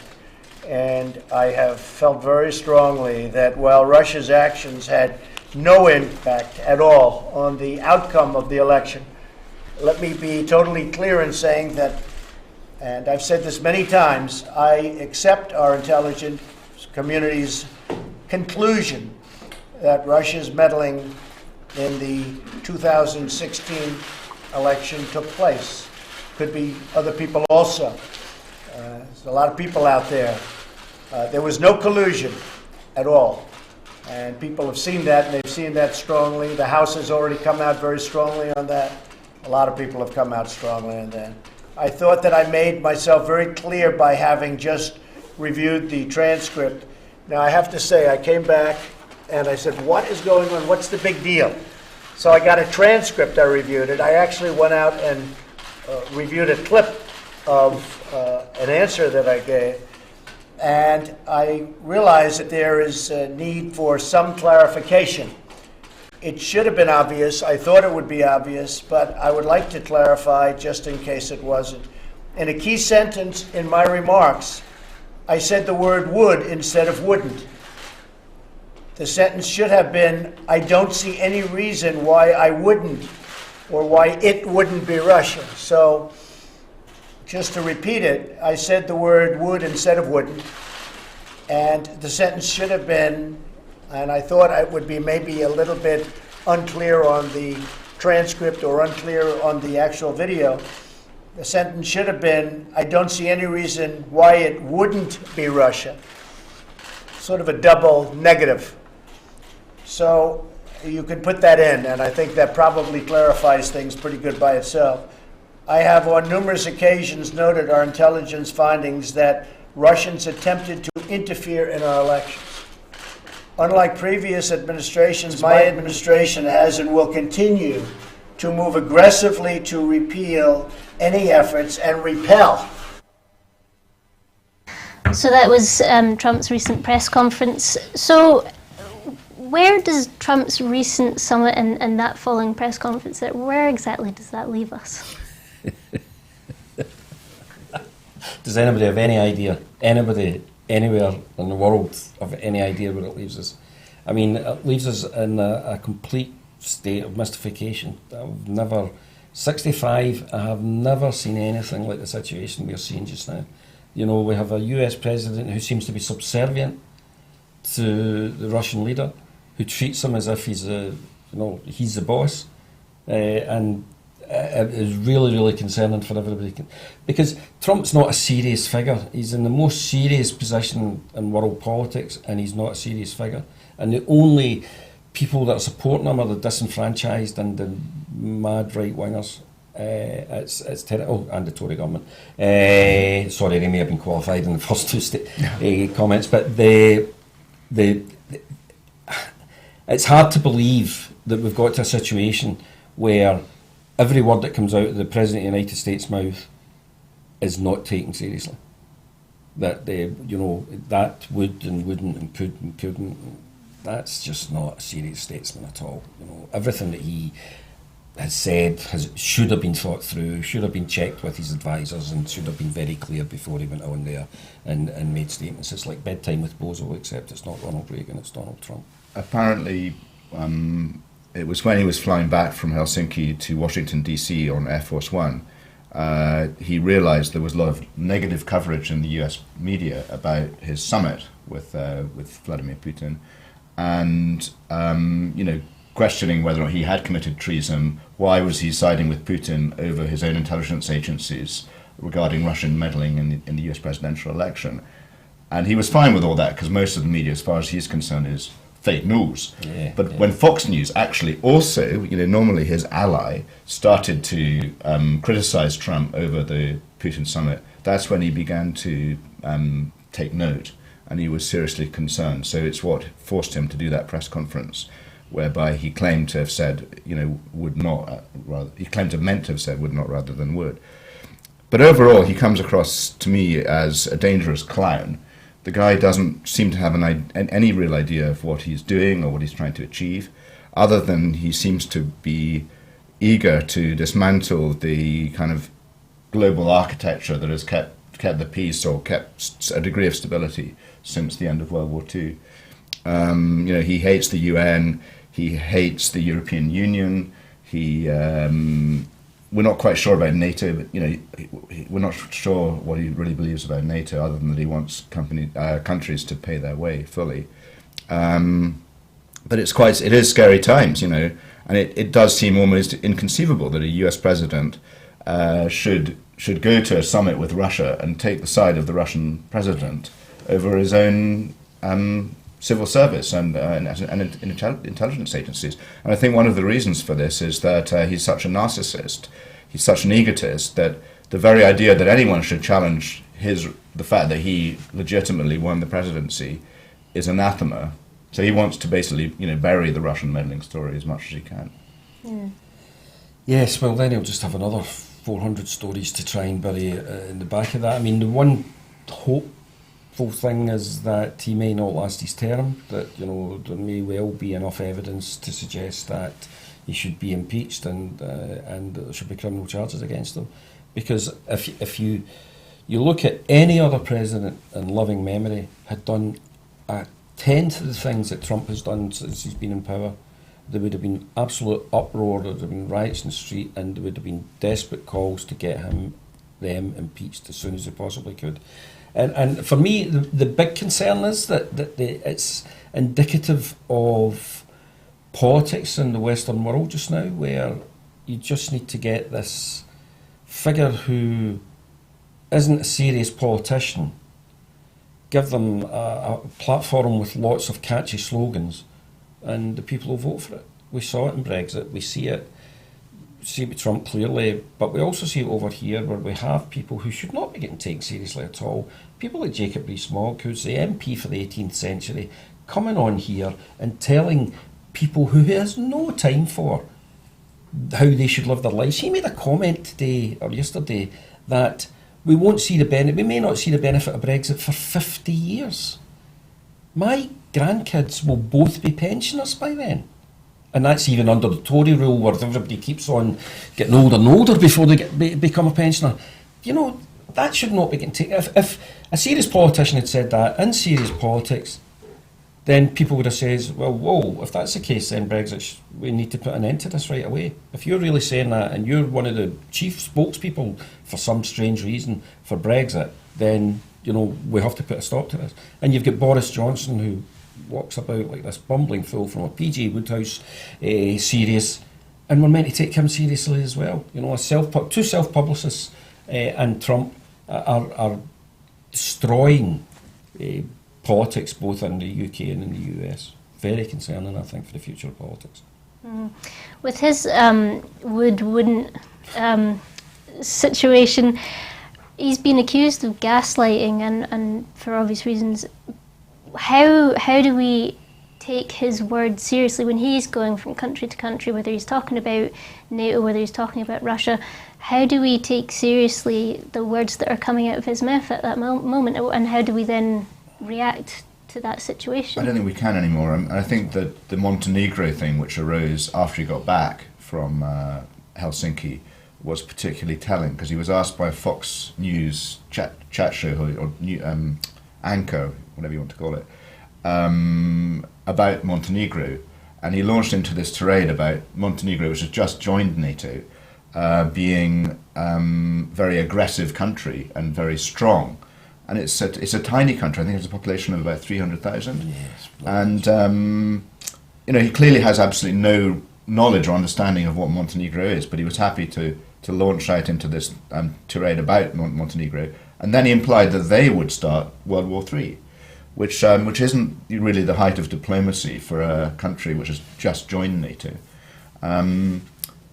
Speaker 6: And I have felt very strongly that while Russia's actions had no impact at all on the outcome of the election, let me be totally clear in saying that, and I've said this many times, I accept our intelligence community's conclusion that Russia's meddling in the 2016 election took place. Could be other people also. There's a lot of people out there. There was no collusion at all. And people have seen that, and they've seen that strongly. The House has already come out very strongly on that. A lot of people have come out strongly on that. I thought that I made myself very clear by having just reviewed the transcript. Now, I have to say, I came back and I said, what is going on? What's the big deal? So I got a transcript, I reviewed it. I actually went out and reviewed a clip of an answer that I gave. And I realized that there is a need for some clarification. It should have been obvious. I thought it would be obvious, but I would like to clarify just in case it wasn't. In a key sentence in my remarks, I said the word would instead of wouldn't. The sentence should have been, I don't see any reason why I wouldn't, or why it wouldn't be Russia. So, just to repeat it, I said the word would instead of wouldn't, and the sentence should have been, and I thought it would be maybe a little bit unclear on the transcript or unclear on the actual video. The sentence should have been, I don't see any reason why it wouldn't be Russia. Sort of a double negative. So you could put that in, and I think that probably clarifies things pretty good by itself. I have on numerous occasions noted our intelligence findings that Russians attempted to interfere in our elections. Unlike previous administrations, my administration has and will continue to move aggressively to repeal any efforts and repel.
Speaker 1: So that was Trump's recent press conference. So where does Trump's recent summit and that following press conference, where exactly does that leave us?
Speaker 2: Does anybody have any idea? Anybody, anywhere in the world, have any idea where it leaves us? I mean, it leaves us in a complete state of mystification. I've never, 65, I have never seen anything like the situation we're seeing just now. You know, we have a US president who seems to be subservient to the Russian leader, who treats him as if he's he's the boss, and it is really, really concerning for everybody. Because Trump's not a serious figure. He's in the most serious position in world politics, and he's not a serious figure. And the only people that are supporting him are the disenfranchised and the mad right-wingers. It's terrible, and the Tory government. Sorry, they may have been qualified in the first two comments, but it's hard to believe that we've got to a situation where every word that comes out of the President of the United States' mouth is not taken seriously. That that would and wouldn't and could and couldn't. That's just not a serious statesman at all. You know, everything that he has said should have been thought through, should have been checked with his advisors, and should have been very clear before he went on there and made statements. It's like bedtime with Bozo, except it's not Ronald Reagan, it's Donald Trump.
Speaker 3: Apparently, it was when he was flying back from Helsinki to Washington, D.C. on Air Force One, he realized there was a lot of negative coverage in the US media about his summit with Vladimir Putin, and questioning whether or not he had committed treason. Why was he siding with Putin over his own intelligence agencies regarding Russian meddling in the US presidential election? And he was fine with all that, because most of the media, as far as he's concerned, is fake news.
Speaker 2: Yeah,
Speaker 3: But
Speaker 2: yeah.
Speaker 3: when Fox News actually also, normally his ally, started to criticize Trump over the Putin summit, that's when he began to take note, and he was seriously concerned. So it's what forced him to do that press conference, whereby he claimed to have said, would not, rather, he claimed to have meant to have said would not rather than would. But overall, he comes across to me as a dangerous clown. The guy doesn't seem to have any real idea of what he's doing or what he's trying to achieve, other than he seems to be eager to dismantle the kind of global architecture that has kept the peace or kept a degree of stability since the end of World War II. He hates the UN, he hates the European Union, we're not quite sure about NATO, but we're not sure what he really believes about NATO, other than that he wants countries to pay their way fully. But it is scary times, and it does seem almost inconceivable that a US president should go to a summit with Russia and take the side of the Russian president over his own civil service and intelligence agencies. And I think one of the reasons for this is that he's such a narcissist, he's such an egotist, that the very idea that anyone should challenge the fact that he legitimately won the presidency is anathema. So he wants to basically, bury the Russian meddling story as much as he can.
Speaker 1: Mm.
Speaker 2: Yes, well then he'll just have another 400 stories to try and bury in the back of that. I mean, the one hopeful thing is that he may not last his term, that there may well be enough evidence to suggest that he should be impeached and there should be criminal charges against him. Because if you look at any other president in living memory had done a tenth of the things that Trump has done since he's been in power, there would have been absolute uproar, there would have been riots in the street, and there would have been desperate calls to get them impeached as soon as they possibly could. And for me, the big concern is that it's indicative of politics in the Western world just now, where you just need to get this figure who isn't a serious politician, give them a platform with lots of catchy slogans, and the people will vote for it. We saw it in Brexit, we see it with Trump clearly, but we also see it over here where we have people who should not be getting taken seriously at all. People like Jacob Rees-Mogg, who's the MP for the 18th century, coming on here and telling people who he has no time for how they should live their lives. He made a comment today or yesterday that we may not see the benefit of Brexit for 50 years. My grandkids will both be pensioners by then. And that's even under the Tory rule, where everybody keeps on getting older and older before they become a pensioner. That should not be getting taken. If a serious politician had said that in serious politics, then people would have said, well, whoa, if that's the case, then Brexit, we need to put an end to this right away. If you're really saying that, and you're one of the chief spokespeople for some strange reason for Brexit, then, we have to put a stop to this. And you've got Boris Johnson, who walks about like this bumbling fool from a PG Woodhouse series, and we're meant to take him seriously as well. Two self-publicists and Trump are destroying politics both in the UK and in the US. Very concerning, I think, for the future of politics.
Speaker 1: Mm. With his wouldn't situation, he's been accused of gaslighting, and for obvious reasons. How do we take his word seriously when he's going from country to country, whether he's talking about NATO, whether he's talking about Russia? How do we take seriously the words that are coming out of his mouth at that moment, and how do we then react to that situation?
Speaker 3: I don't think we can anymore. I think that the Montenegro thing, which arose after he got back from Helsinki, was particularly telling, because he was asked by a Fox News chat show or anchor, whatever you want to call it, about Montenegro, and he launched into this tirade about Montenegro, which has just joined NATO, being very aggressive country and very strong. And it's a tiny country. I think it's a population of about 300,000.
Speaker 2: Yes.
Speaker 3: And he clearly has absolutely no knowledge or understanding of what Montenegro is, but he was happy to launch out into this tirade about Montenegro. And then he implied that they would start World War III, which isn't really the height of diplomacy for a country which has just joined NATO.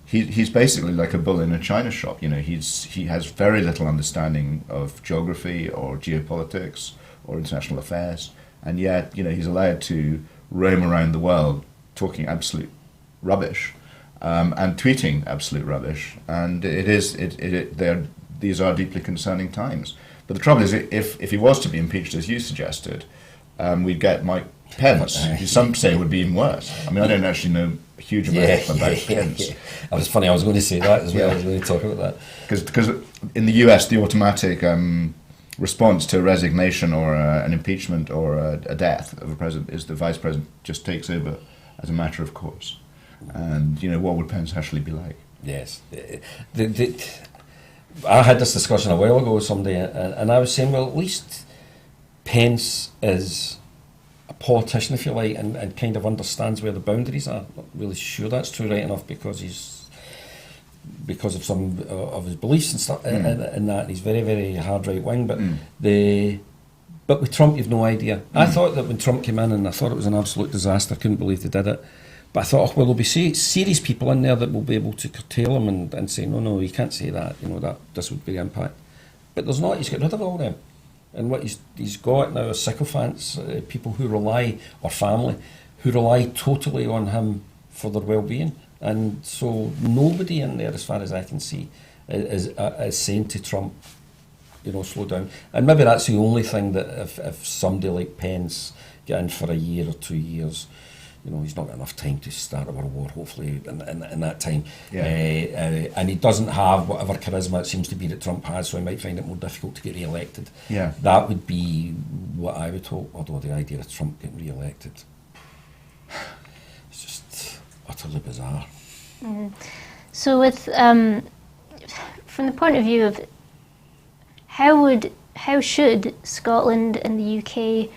Speaker 3: He's basically like a bull in a china shop. You know, he has very little understanding of geography or geopolitics or international affairs, and yet, you know, he's allowed to roam around the world talking absolute rubbish and tweeting absolute rubbish. And these are deeply concerning times. But the trouble is, if he was to be impeached, as you suggested, we'd get Mike Pence, who some say would be even worse. I mean, I don't actually know a huge amount about Pence.
Speaker 2: It was funny, I was going to say that as well. I was going to talk about that.
Speaker 3: Because in the US, the automatic response to a resignation or an impeachment or a death of a president is the vice president just takes over as a matter of course. And, you know, what would Pence actually be like?
Speaker 2: Yes. I had this discussion a while ago with somebody, and I was saying, well, at least Pence is a politician, if you like, and kind of understands where the boundaries are. Not really sure that's true right enough, because of some of his beliefs and stuff, and that he's very, very hard right wing. But but with Trump, you've no idea. I thought that when Trump came in, and I thought it was an absolute disaster. Couldn't believe they did it. But I thought, well, there'll be serious people in there that will be able to curtail him and say, no, you can't say that. You know, that this would be the impact. But there's not. He's got rid of all them. And what he's got now are sycophants, people who rely, or family, who rely totally on him for their well-being. And so nobody in there, as far as I can see, is saying to Trump, you know, slow down. And maybe that's the only thing that if somebody like Pence get in for a year or 2 years, you know, he's not got enough time to start a world war, hopefully, in that time. Yeah. And he doesn't have whatever charisma it seems to be that Trump has, so he might find it more difficult to get re-elected. Yeah. That would be what I would hope, although the idea of Trump getting re-elected, it's just utterly bizarre.
Speaker 1: So with, from the point of view of how should Scotland and the UK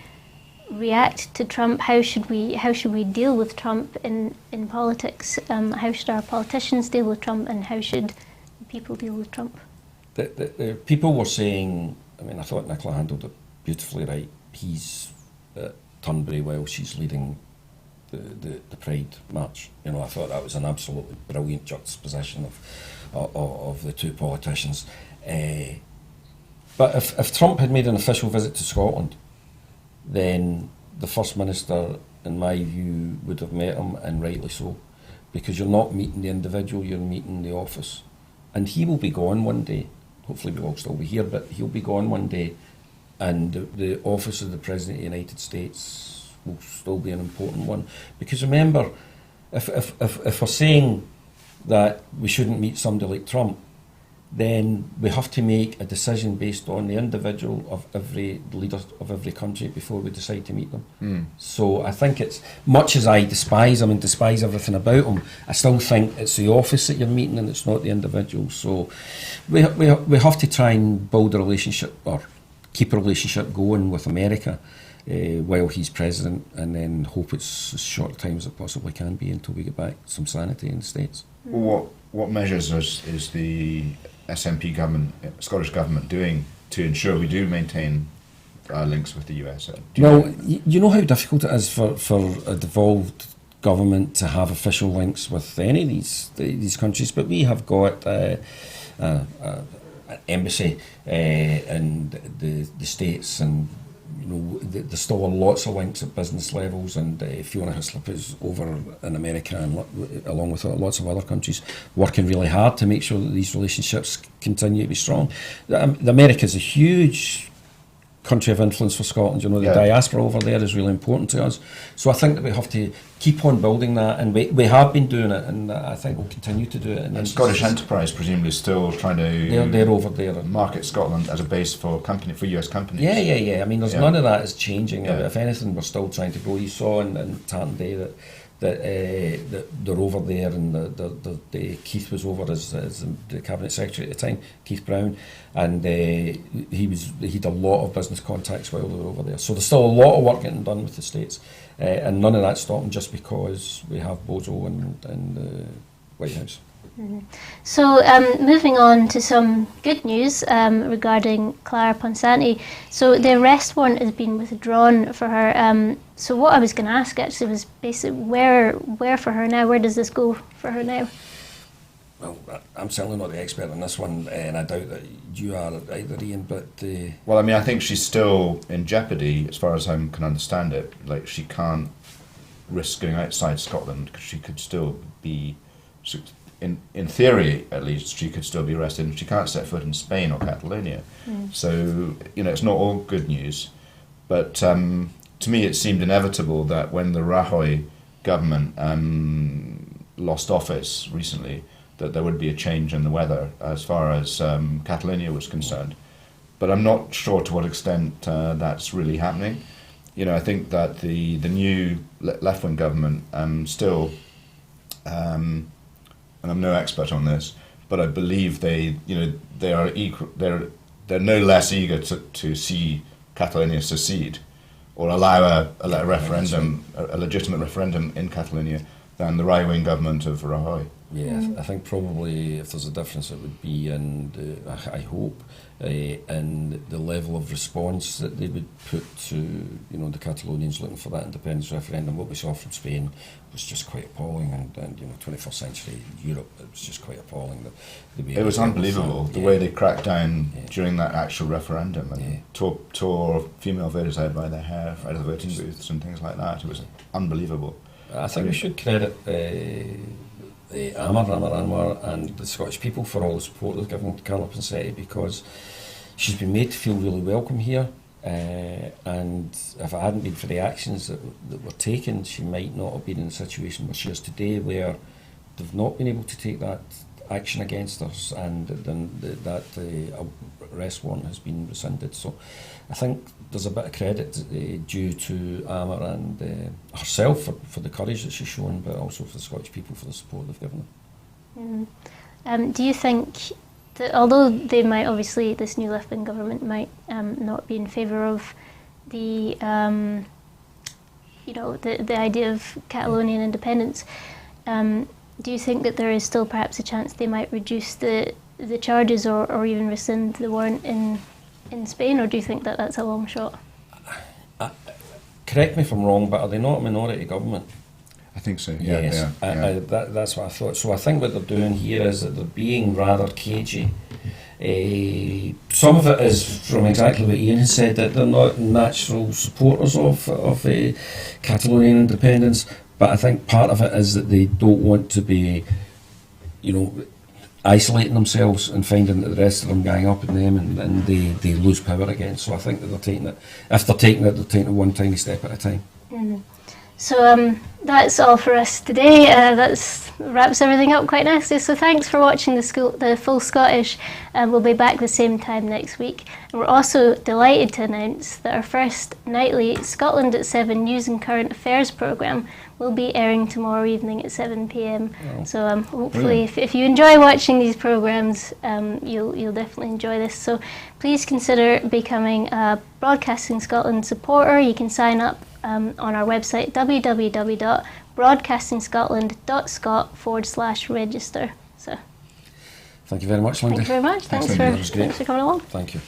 Speaker 1: react to Trump? How should we deal with Trump in politics? How should our politicians deal with Trump, and how should people deal with Trump?
Speaker 2: The people were saying, I mean, I thought Nicola handled it beautifully right. He's at Turnberry while she's leading the Pride March. You know, I thought that was an absolutely brilliant juxtaposition of the two politicians. But if Trump had made an official visit to Scotland, then the First Minister, in my view, would have met him, and rightly so, because you're not meeting the individual, you're meeting the office. And he will be gone one day. Hopefully we'll all still be here, but he'll be gone one day, and the office of the President of the United States will still be an important one. Because remember, if we're saying that we shouldn't meet somebody like Trump, then we have to make a decision based on the individual of every leader of every country before we decide to meet them. So I think it's, much as I despise him and despise everything about him, I still think it's the office that you're meeting and it's not the individual. So we have to try and build a relationship, or keep a relationship going with America while he's president, and then hope it's as short a time as it possibly can be until we get back some sanity in the States.
Speaker 3: Well, what measures is the SNP government, Scottish government, doing to ensure we do maintain links with the US?
Speaker 2: Well, you know how difficult it is for a devolved government to have official links with any of these countries, but we have got an embassy in the States, and you know, there's still lots of links at business levels, and Fiona Hislop is over in America, and along with lots of other countries, working really hard to make sure that these relationships continue to be strong. America is a huge country of influence for Scotland. You know, the diaspora over there is really important to us. So I think that we have to keep on building that, and we have been doing it, and I think we'll continue to do it.
Speaker 3: And Scottish Enterprise presumably still trying to
Speaker 2: they're over there
Speaker 3: market Scotland as a base for US companies.
Speaker 2: Yeah. I mean, there's none of that is changing. If anything, we're still trying to grow. You saw in Tartan Day that they're over there, and the Keith was over as the cabinet secretary at the time, Keith Brown, and he had a lot of business contacts while they were over there. So there's still a lot of work getting done with the States, and none of that's stopping just because we have Bozo and the White House.
Speaker 1: So moving on to some good news regarding Clara Ponsonby. So the arrest warrant has been withdrawn for her. So what I was going to ask actually was basically where for her now? Where does this go for her now?
Speaker 2: Well, I'm certainly not the expert on this one, and I doubt that you are either, Ian, but...
Speaker 3: Well, I mean, I think she's still in jeopardy, as far as I can understand it. Like, she can't risk going outside Scotland, because she could still be... In theory, at least, she could still be arrested, and she can't set foot in Spain or Catalonia. So, it's not all good news. But to me, it seemed inevitable that when the Rajoy government lost office recently, that there would be a change in the weather as far as Catalonia was concerned. But I'm not sure to what extent that's really happening. I think that the new left-wing government still... and I'm no expert on this, but I believe they are equal. They're no less eager to see Catalonia secede or allow a referendum, a legitimate referendum in Catalonia, than the right-wing government of Rajoy.
Speaker 2: Yeah, I think probably if there's a difference, it would be in I hope in the level of response that they would put to the Catalonians looking for that independence referendum. What we saw from Spain was just quite appalling, and 21st century Europe, it was just quite appalling. The way
Speaker 3: it was unbelievable the way they cracked down during that actual referendum and tore female voters out by their hair out of the voting booths and things like that. It was unbelievable.
Speaker 2: I think we should credit Anwar and the Scottish people for all the support they've given to Clara Ponsonby, because she's been made to feel really welcome here, and if it hadn't been for the actions that were taken, she might not have been in the situation where she is today, where they've not been able to take that action against us, and then that arrest warrant has been rescinded. So I think there's a bit of credit due to Anwar and herself for the courage that she's shown, but also for the Scottish people for the support they've given her.
Speaker 1: Do you think that although they might, obviously this new left-wing government might not be in favour of the the idea of Catalonian independence, do you think that there is still perhaps a chance they might reduce the charges or even rescind the warrant in Spain, or do you think that that's a long shot?
Speaker 2: Correct me if I'm wrong, but are they not a minority government?
Speaker 3: I think so,
Speaker 2: Yes. That's what I thought. So I think what they're doing here is that they're being rather cagey. Some of it is from exactly what Ian has said, that they're not natural supporters of Catalonian independence, but I think part of it is that they don't want to be, isolating themselves and finding that the rest of them gang up on them and they lose power again. So I think that they're taking it, if they're taking it one tiny step at a time.
Speaker 1: So that's all for us today. That wraps everything up quite nicely. So thanks for watching the Full Scottish. We'll be back the same time next week. And we're also delighted to announce that our first nightly Scotland at 7 news and current affairs programme will be airing tomorrow evening at 7 p.m. Oh. So hopefully if you enjoy watching these programmes, you'll definitely enjoy this. So please consider becoming a Broadcasting Scotland supporter. You can sign up on our website www.broadcastingscotland.scot/register. So
Speaker 2: thank you very much, Lindi.
Speaker 1: Thank you very much. Thanks for coming along.
Speaker 2: Thank you.